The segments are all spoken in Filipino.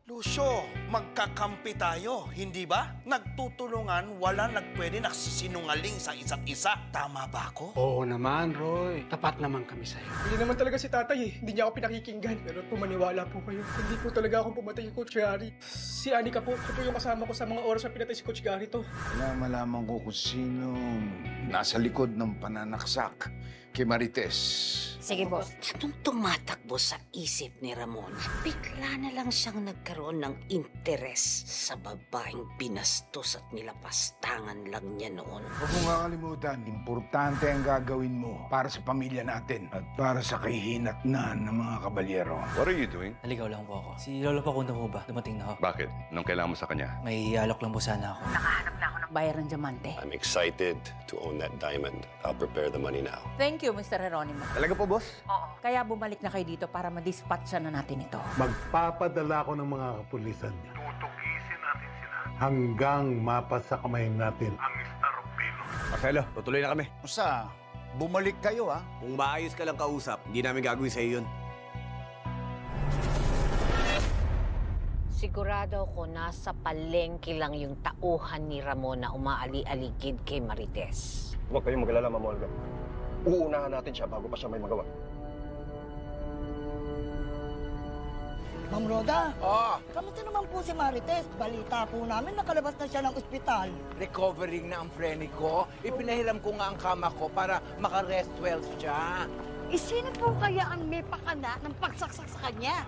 Lucio, magkakampi tayo, hindi ba? Nagtutulungan, wala nagpwede nagsisinungaling sa isa't isa. Tama ba ako? Oo naman, Roy. Tapat naman kami sa'yo. Hindi naman talaga si tatay eh. Hindi niya ako pinakikinggan. Pero tumaniwala po kayo. Hindi po talaga ako pumatay kay Coach Gary. Si Anika po, siya po yung kasama ko sa mga oras na pinatay si Coach Gary to. Malaman ko kung sino nasa likod ng pananaksak kay Marites. Sige, boss. Anong tumatakbo sa isip ni Ramon? Bigla na lang siyang nagkaroon ng interes sa babaeng binastos at nilapastangan lang niya noon. Huwag mong kakalimutan, importante ang gagawin mo para sa pamilya natin at para sa kahihinatnan ng mga kabalyero. What are you doing? Naligaw lang po ako. Si Lolo Pakundo po ba? Dumating na ako. Bakit? Anong kailangan mo sa kanya? May alok lang po sana ako. Bayar ng diamante. I'm excited to own that diamond. I'll prepare the money now. Thank you, Mr. Geronimo. Talaga po, boss? Oo. Kaya bumalik na kayo dito para madispatcha na natin ito. Magpapadala ko ng mga kapulisan niya. Tutugisin natin sila hanggang mapasa kamay natin ang Star of Venus. Marcelo, tutuloy na kami. Basta, bumalik kayo ha. Kung maayos ka lang kausap, hindi namin gagawin sa'yo yun. Sigurado ko nasa palengke lang yung tauhan ni Ramon na umaali-aligid kay Marites. Huwag kayong magalala, Ma'am Olga. Uunahan natin siya bago pa siya may magawa. Ma'am Roda, kamusta naman po si Marites? Balita po namin nakalabas na siya ng ospital. Recovering na ang freni ko. Ipinahiram ko nga ang kama ko para maka-rest well siya. Sino po kaya ang may pakana ng pagsaksak sa kanya?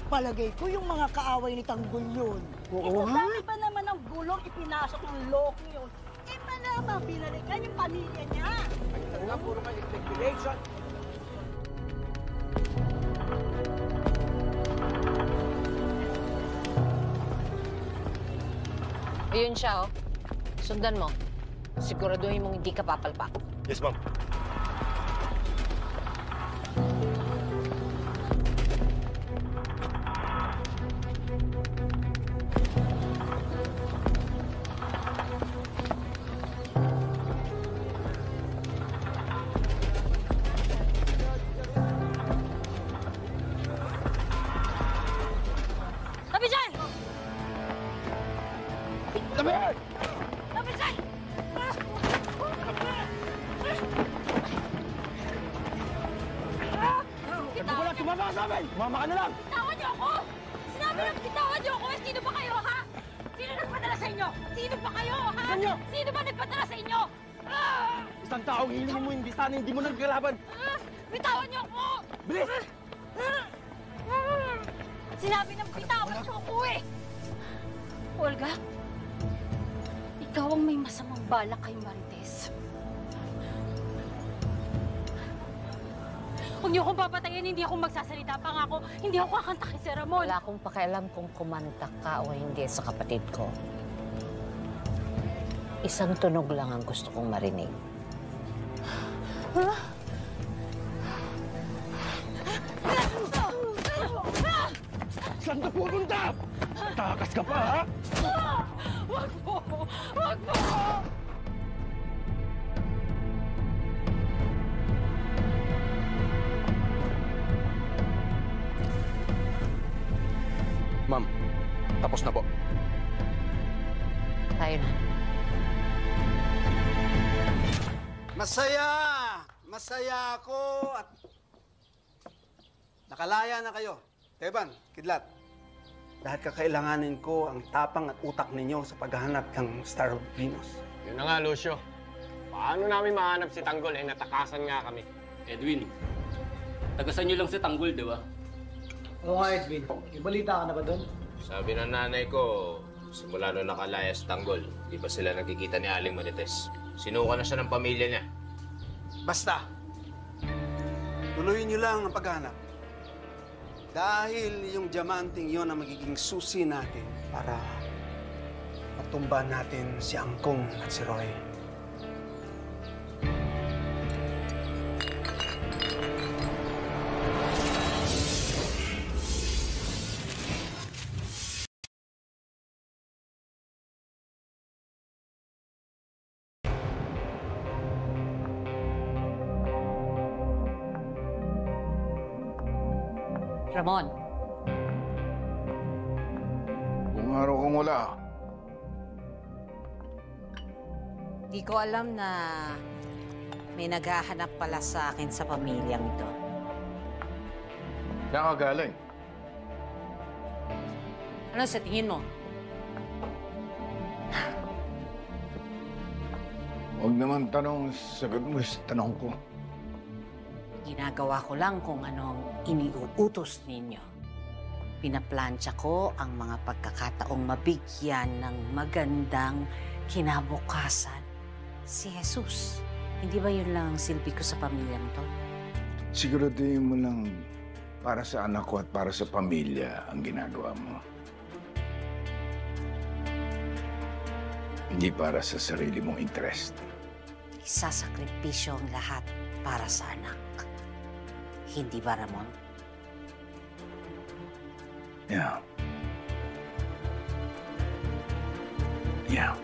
Palagay ko yung mga kaaway ni Tanggol yun. Oo, Sa dami pa naman ang gulong ipinasok ng loko yun. Malamang binalikan yung pamilya niya. Ito nga, puro nga speculation. Ayun siya, oh. Sundan mo. Siguraduhin mong hindi ka papalpak. Yes, Ma'am. Tabi dyan! Tabi! Tabi dyan! Ito ko lang tumama sa amin! Tumama ka na lang! Bitawan niyo ako! Sinabi lang bitawan niyo ako! Sino ba kayo, ha? Sino nagpadala sa inyo? Sino ba kayo, ha? Saan niyo? Sino ba nagpadala sa inyo? Isang taong hiling mo, hindi sana hindi mo nagkalaban! Bitawan niyo ako! Bilis! Sinabi ng bitawan niyo ako, eh! Olga, ikaw ang may masamang balak kay Marites. Huwag niyo akong papatayin, hindi ako magsasalita pa nga ako. Hindi ako kakanta kay Sir Ramon. Wala akong pakialam kung kumanta ka o hindi sa kapatid ko. Isang tunog lang ang gusto kong marinig. Saan ka pupunta? Takas ka pa, ha? Wag mo! Wag mo! Ma'am, tapos na po. Tayo na. Masaya! Masaya ako at nakalaya na kayo. Teban, Kidlat, dahil kakailanganin ko ang tapang at utak ninyo sa paghahanap ng Star of Venus. Yun na nga, Lucio. Paano namin mahanap si Tanggol? Eh, natakasan nga kami. Edwin, tagasan niyo lang si Tanggol, di ba? Oo nga, Edwin. Ibalita ka na ba doon? Sabi ng nanay ko, simula nung nakalaya si Tanggol, di pa sila nagkikita ni Aling Marites. Sinuka na siya ng pamilya niya. Basta, tuloyin niyo lang ang paghahanap. Dahil yung diamanting yon ang magiging susi natin para matumba natin si Angkong at si Roy. Ramon, araw kong wala. Di ko alam na may naghahanap pala sa akin sa pamilyang ito. Saan ka galing? Ano sa tingin mo? Huwag naman tanong, sagot mo sa tanong ko. Ginagawa ko lang kung anong iniuutos ninyo. Pinaplansya ko ang mga pagkakataong mabigyan ng magandang kinabukasan si Jesus. Hindi ba yun lang ang silbi ko sa pamilyang to? Siguraduhin mo lang para sa anak ko at para sa pamilya ang ginagawa mo. Hindi para sa sarili mong interest. Isasakripisyo ang lahat para sa anak. Hindi ba, Ramon? Yeah. Yeah.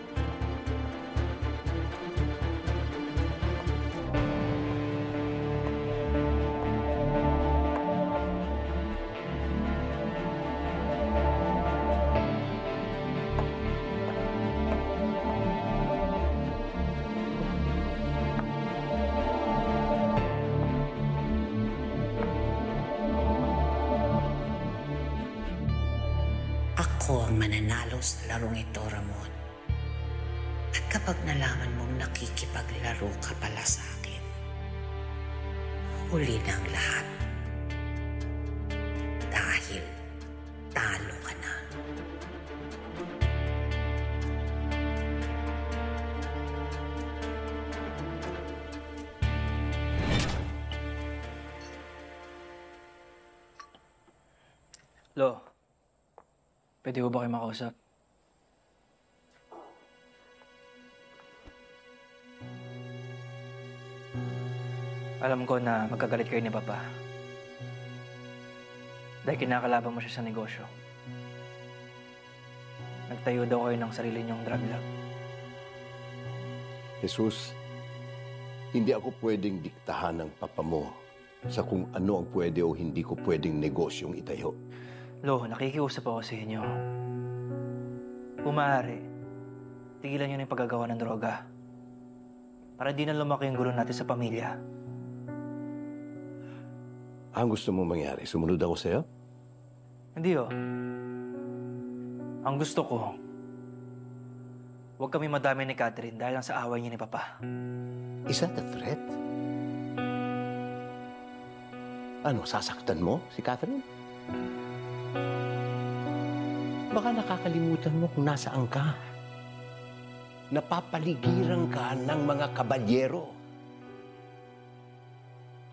Ako ang mananalo sa larong ito, Ramon. At kapag nalaman mong nakikipaglaro ka pala sa akin, huli na ang lahat. Dahil talo ka na. Lo, pwede ba kayo makausap? Alam ko na magkagalit kayo ni Papa. Dahil kinakalaban mo siya sa negosyo. Nagtayo daw kayo ng sarili niyong drug lab. Jesus, hindi ako pwedeng diktahan ng papa mo sa kung ano ang pwede o hindi ko pwedeng negosyong itayo. Lo, nakikiusap ako sa inyo. Kung maaari, tigilan niyo na yung paggagawa ng droga. Para di na lumaki yung gulo natin sa pamilya. Ang gusto mo mangyari? Sumunod ako sa'yo? Hindi oh. Ang gusto ko, huwag kami madami ni Catherine dahil lang sa away niya ni Papa. Is that a threat? Ano, sasaktan mo si Catherine? Baka nakakalimutan mo kung nasaan ka. Napapaligiran ka ng mga kabalyero.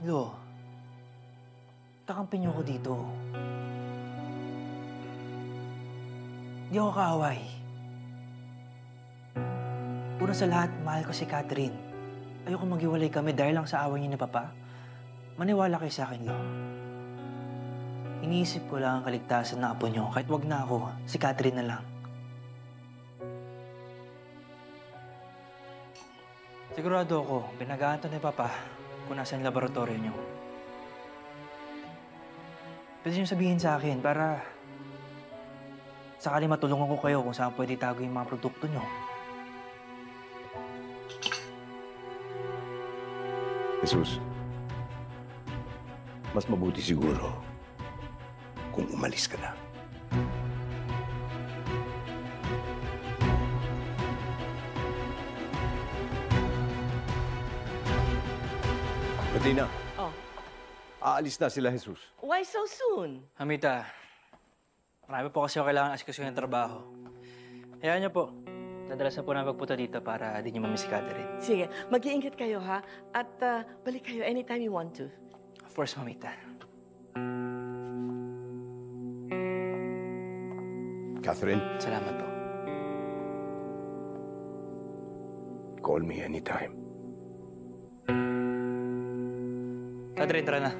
Lo, takampin niyo ko dito. Hindi ako kaaway. Una sa lahat, mahal ko si Catherine. Ayoko maghiwalay kami dahil lang sa away niya ni Papa. Maniwala kayo sa akin, Lo. Iniisip ko lang ang kaligtasan ng apo niyo. Kahit wag na ako, si Catherine na lang. Sigurado ako, pinag-aanto ni Papa kung nasa yung laboratorio niyo. Pwede niyo sabihin sa akin para sakali matulungan ko kayo kung saan pwede itago yung mga produkto niyo. Jesus, mas mabuti siguro kung umalis ka na. Martina. Oh. Aalis na sila, Jesus. Why so soon? Hamita, marami po kasi ako kailangan asikasuhin ng trabaho. Hayaan niyo po. Nadalasan po namin magpunta dito para di niyo mamiss si Catherine. Sige, mag-iingat kayo ha. At balik kayo anytime you want to. Of course, Mamita. Catherine. Salamat po. Call me anytime. Catherine, tara na.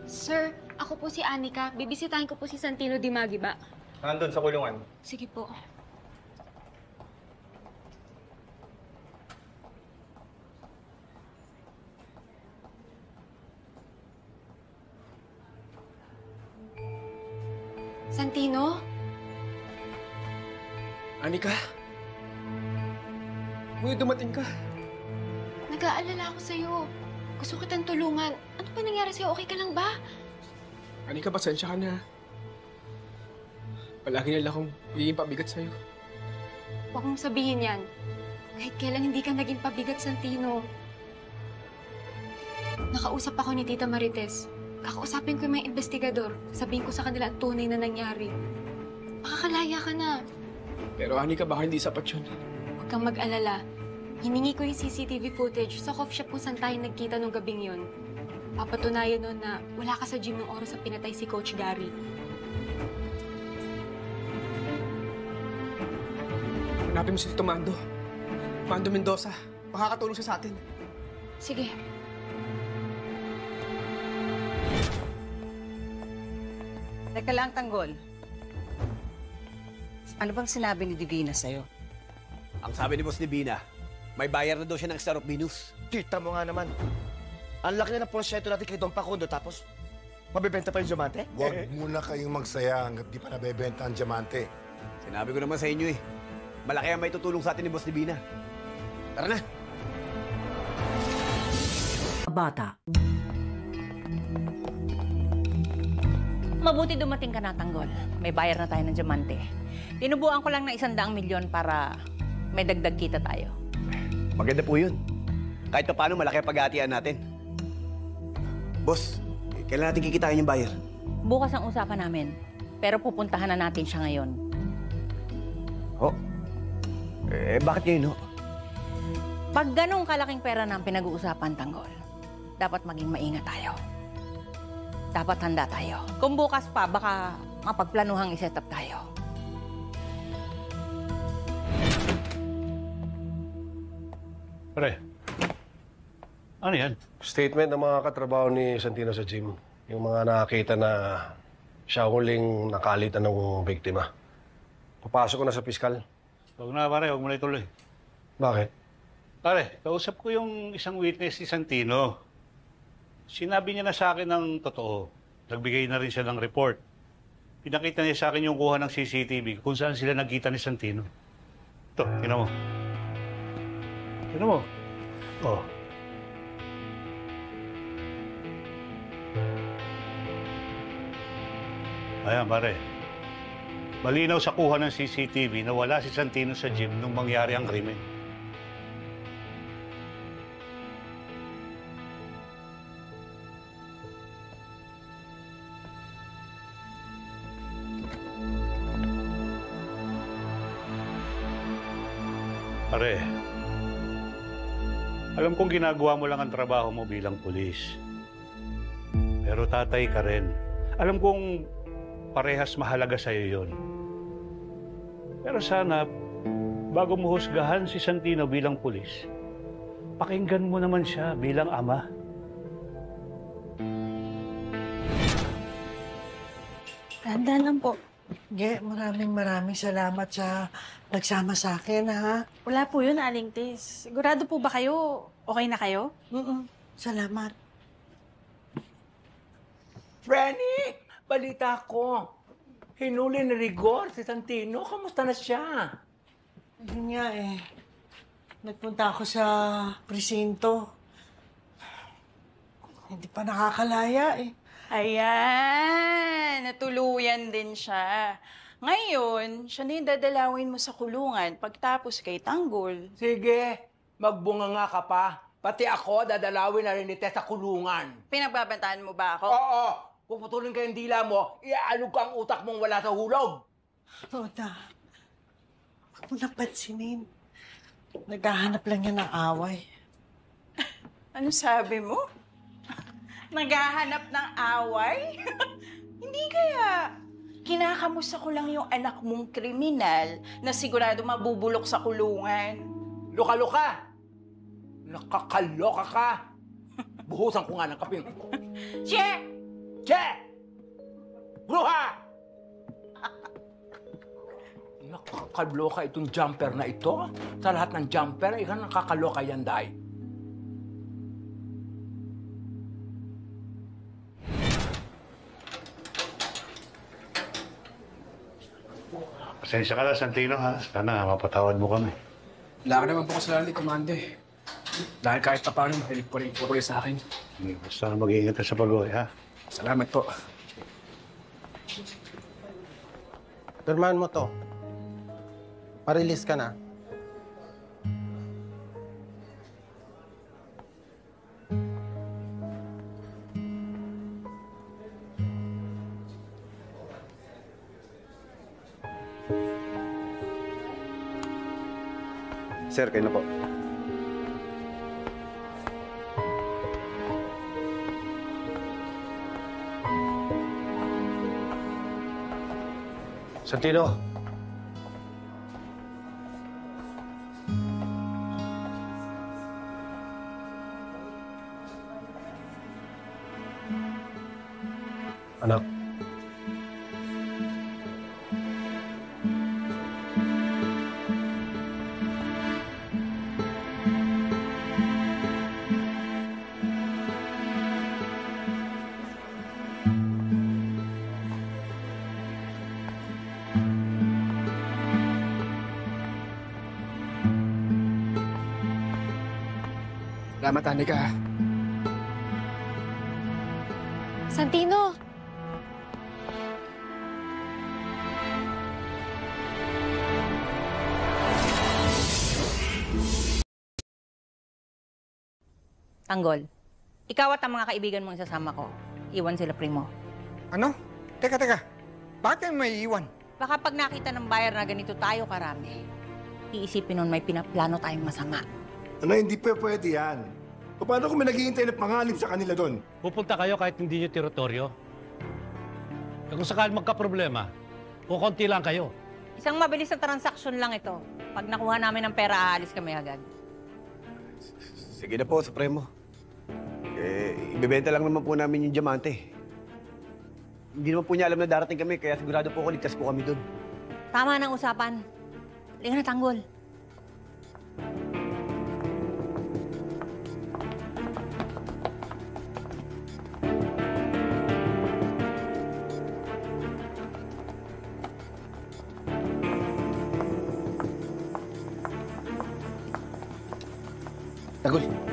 Sir, ako po si Anika. Bibisitahin ko po si Santino Di Magiba. Nandun sa kulungan. Sige po. Santino? Anika? Buhay dumating ka. Nag-aalala ako sa'yo. Gusto kitang tulungan. Ano ba nangyari sa'yo? Okay ka lang ba? Anika, pasensya ka na. Palagi nila akong hihing pabigat sa'yo. Huwag mong sabihin yan. Kahit kailan hindi ka naging pabigat, Santino. Nakausap ako ni Tita Marites. Kakausapin ko yung mga investigador. Sabihin ko sa kanila ang tunay na nangyari. Makakalaya ka na. Pero Anika, baka hindi sapat yun. Huwag kang mag-alala. Hiningi ko yung CCTV footage sa coffee shop kung saan tayo nagkita nung gabing yun. Papatunayan nun na wala ka sa gym nung oras na pinatay si Coach Gary. Hanapin mo si Tito Mando. Mando Mendoza. Makakatulong siya sa atin. Sige. Teka lang, Tanggol. Ano bang sinabi ni Divina sa'yo? Ang sabi ni Boss Divina, may bayar na daw siya ng Star of Venus. Kita mo nga naman. Ang laki na ng porsyento natin kay Don Facundo, tapos mabibenta pa yung diamante? Huwag muna kayong magsaya hanggat di pa nabebenta ang diamante. Sinabi ko naman sa inyo eh. Malaki ang may tutulong sa atin ni Boss Divina. Tara na! Bata. Mabuti dumating ka na, Tanggol. May bayar na tayo ng diamante. Tinubuan ko lang ng 100 milyon para may dagdag kita tayo. Maganda po yun. Kahit pa paano, malaki ang paghahatian natin. Boss, kailan natin kikitain yung buyer? Bukas ang usapan namin. Pero pupuntahan na natin siya ngayon. Oh? Bakit ngayon, ho? Pag ganong kalaking pera na ang pinag-uusapan, Tanggol, dapat maging maingat tayo. Dapat handa tayo. Kung bukas pa, baka mapagplanuhang iset up tayo. Pre, ano yan? Statement ng mga katrabaho ni Santino sa gym. Yung mga nakakita na siya huling nakalitan ng biktima. Papasok ko na sa piskal. Huwag na pare, huwag mo na ituloy. Bakit? Pare, kausap ko yung isang witness si Santino. Sinabi niya na sa akin ng totoo. Nagbigay na rin siya ng report. Pinakita niya sa akin yung kuha ng CCTV kung saan sila nagkita ni Santino. Ito, tingnan mo. Tingnan mo. Oh. Ayan, pare. Malinaw sa kuha ng CCTV na wala si Santino sa gym nung mangyari ang krimen. Pare, alam kong ginagawa mo lang ang trabaho mo bilang pulis. Pero tatay ka rin. Alam kong parehas mahalaga sa'yo yun. Pero sana, bago mo husgahan si Santino bilang pulis, pakinggan mo naman siya bilang ama. Tanda lang po. Maraming salamat sa nagsama sa akin, ha? Wala po yun, Aling Tis. Sigurado po ba kayo? Okay na kayo? Salamat. Frenny, balita ko. Hinuli ni Rigor si Santino. Kamusta na siya? Yun nga eh. Nagpunta ako sa presinto. Hindi pa nakakalaya eh. Ayan, natuluyan din siya. Ngayon, siya na yung dadalawin mo sa kulungan pagtapos kay Tanggol. Sige, magbunga nga ka pa. Pati ako, dadalawin na rin ni Tess sa kulungan. Pinagbabantaan mo ba ako? Oo! Puputulin ka yung dila mo, iaalog ka ang utak mong wala sa hulog. Roda, huwag mo napansinin. Naghahanap lang yan ng away. Ano sabi mo? Naghahanap ng away? Hindi kaya. Kinakamusta ko lang yung anak mong kriminal na sigurado mabubulok sa kulungan. Luka-luka! Nakakaloka ka! Buhusan ko nga ng kaping. Che! Che! Bruha! Nakakaloka itong jumper na ito. Sa lahat ng jumper, ikaw nakakaloka yan, Day. Pasensya ka na, Santino, ha? Sana mapatawad mo kami. Wala ka naman po kasalanan ni Comando eh. Dahil kahit pa paano, mahilig po rin po kayo sa akin. Basta mag-iingat ka sa pag-uwi, ha? Salamat po. Pirmahan mo to. Pa-release ka na. Sir, kayo na po. Santino. Anak. Salamat, Anika. Santino! Tanggol, ikaw at ang mga kaibigan mong sasama ko, iwan sila, Primo. Ano? Teka. Bakit kayo may iwan? Baka pag nakita ng buyer na ganito tayo karami, iisipin nun may pinaplano tayong masama. Ano, hindi pwede yan. Paano kung may naghihintay na pangalim sa kanila doon? Pupunta kayo kahit hindi nyo teritoryo. Kung sakali magka-problema, kukunti lang kayo. Isang mabilis na transaksyon lang ito. Pag nakuha namin ng pera, aalis kami agad. Sige na po, Supremo. Ibebenta lang naman po namin yung diamante. Hindi naman po niya alam na darating kami, kaya sigurado po ako ligtas po kami doon. Tama ng usapan. Halika na, Tanggol.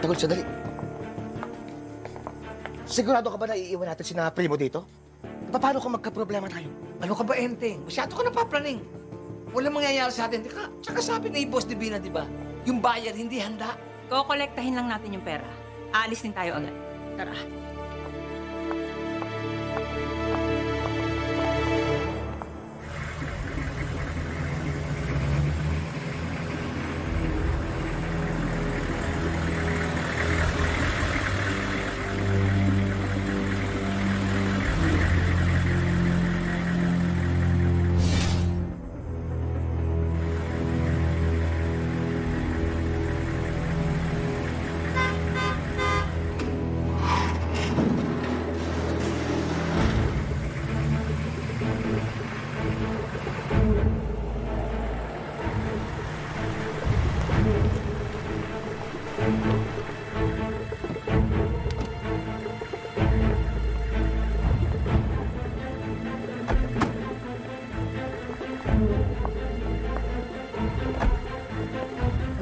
Tanggol, sandali. Sigurado ka ba na iiwan natin si Primo dito? Paano kung magka-problema tayo? Ano ka ba, Enteng? Masyado ka napaplaning. Walang mangyayari sa atin. Tsaka sabi ni Boss Divina, di ba? Yung bayad hindi handa. Kokolektahin lang natin yung pera. Aalis din tayo agad. Tara.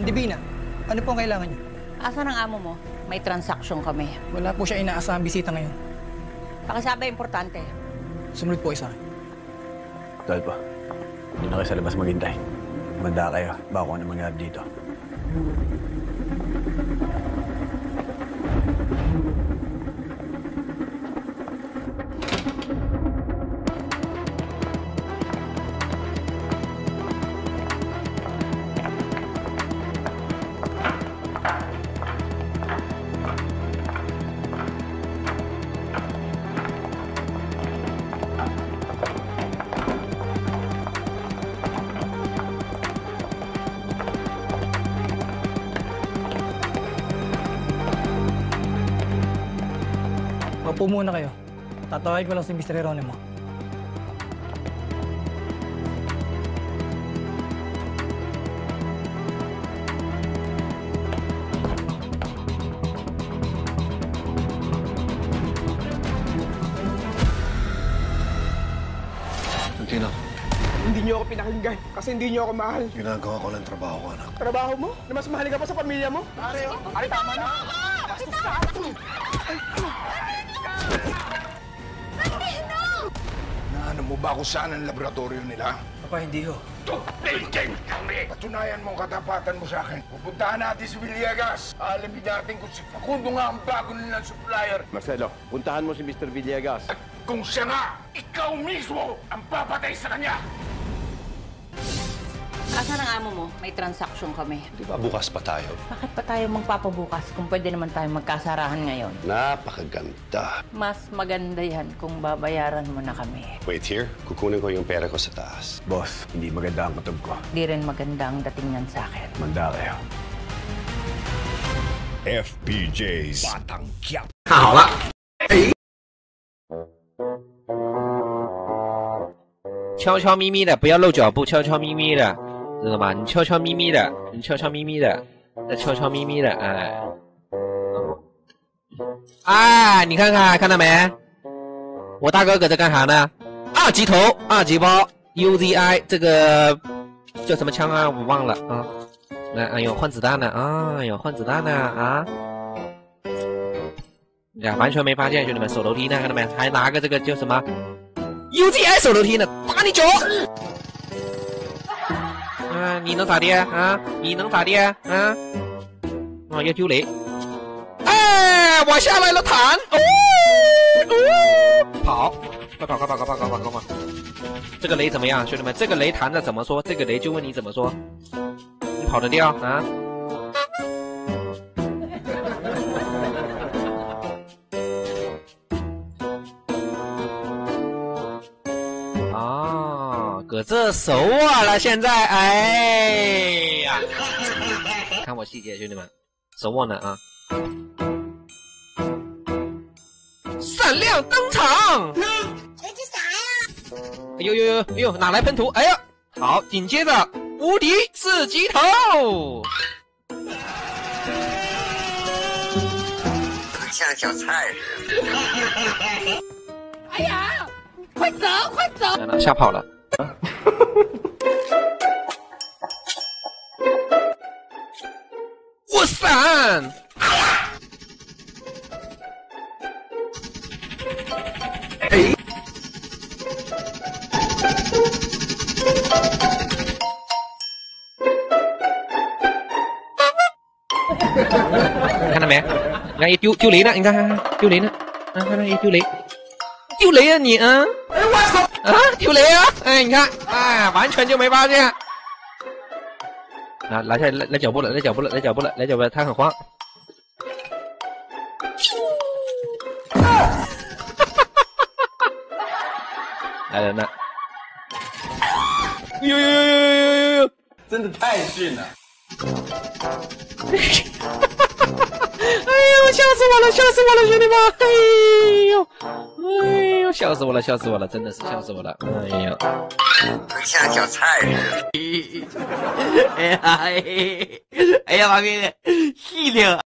Divina, ano po ang kailangan niyo? Asan ang amo mo? May transaksyon kami. Wala po siya inaasahang bisita ngayon. Pakisabi, importante. Sumunod po isa. Dahil po, hindi na kayo sa labas maghintay. Manda kayo, baka kung ano mangyari dito. Opo muna kayo. Tatawagin ko lang si Mr. Geronimo. Santino, hindi niyo niyo ako pinakinggan kasi hindi niyo ako mahal. Ginagawa ko ng trabaho ko, anak. Trabaho mo? Na mas mahal ka pa sa pamilya mo? Pare, pare, tama na. Bastos ka. Naano mo ba kung saan ang laboratorio nila? Papa, hindi ho. Tupilkin kami! Patunayan mo ang katapatan mo sa akin. Pupuntahan natin si Villegas. Alamin natin kung si Facundo nga ang bago nilang supplier. Marcelo, puntahan mo si Mr. Villegas. At kung siya nga, ikaw mismo ang papatay sa kanya! Asan ang amo mo? May transaction kami. Di ba bukas pa tayo? Bakit pa tayo magpapabukas kung pwede naman tayo magkasarahan ngayon? Napakaganda. Mas maganda yan kung babayaran mo na kami. Wait here, kukunin ko yung pera ko sa taas. Boss, hindi maganda ang kutob ko. Di rin maganda ang dating niyan sa akin. Manda kayo. FPJ's Batang Quiap. 好了。悄悄咪咪的，不要露脚步，悄悄咪咪的，知道吗？你悄悄咪咪的，你悄悄咪咪的，再悄悄咪咪的，哎，哎，你看看，看到没？我大哥搁这干啥呢？二级头，二级包 ，UZI 这个叫什么枪啊？我忘了啊。哎呦，换子弹呢啊！哎呦，换子弹呢啊！呀，完全没发现，兄弟们，手楼梯呢，看到没？还拿个这个叫什么 UZI 手楼梯呢？打你脚！啊，你能咋的啊？你能咋的啊？啊，要丢雷！哎，我下来了，弹！哦，跑！快跑！快跑！快跑！快跑！快跑！这个雷怎么样，兄弟们？这个雷弹的怎么说？这个雷就问你怎么说？你跑得掉啊？哦，搁这手我了，现在，哎呀，看我细节，兄弟们，手我呢啊！闪亮登场！这是啥呀？哎呦呦呦，哎呦，哪来喷涂？哎呀，好，紧接着无敌四级头。像小菜似的。哎呀，快走，快走！吓跑了。我闪！哎！你看到没？你看一丢雷呢，你看丢雷呢，看看一丢雷，丢雷啊你啊！哎我操！啊丢雷啊！哎你看，哎完全就没发现。啊来脚步了，来脚步了，来脚步了，来脚步了，他很慌。来人了！呦，真的太逊了！哎呦，笑死我了，笑死我了，兄弟们！哎呦，笑死我了，笑死我了，真的是笑死我了！哎呦，像小菜似的。哎呀，妈逼的，细灵。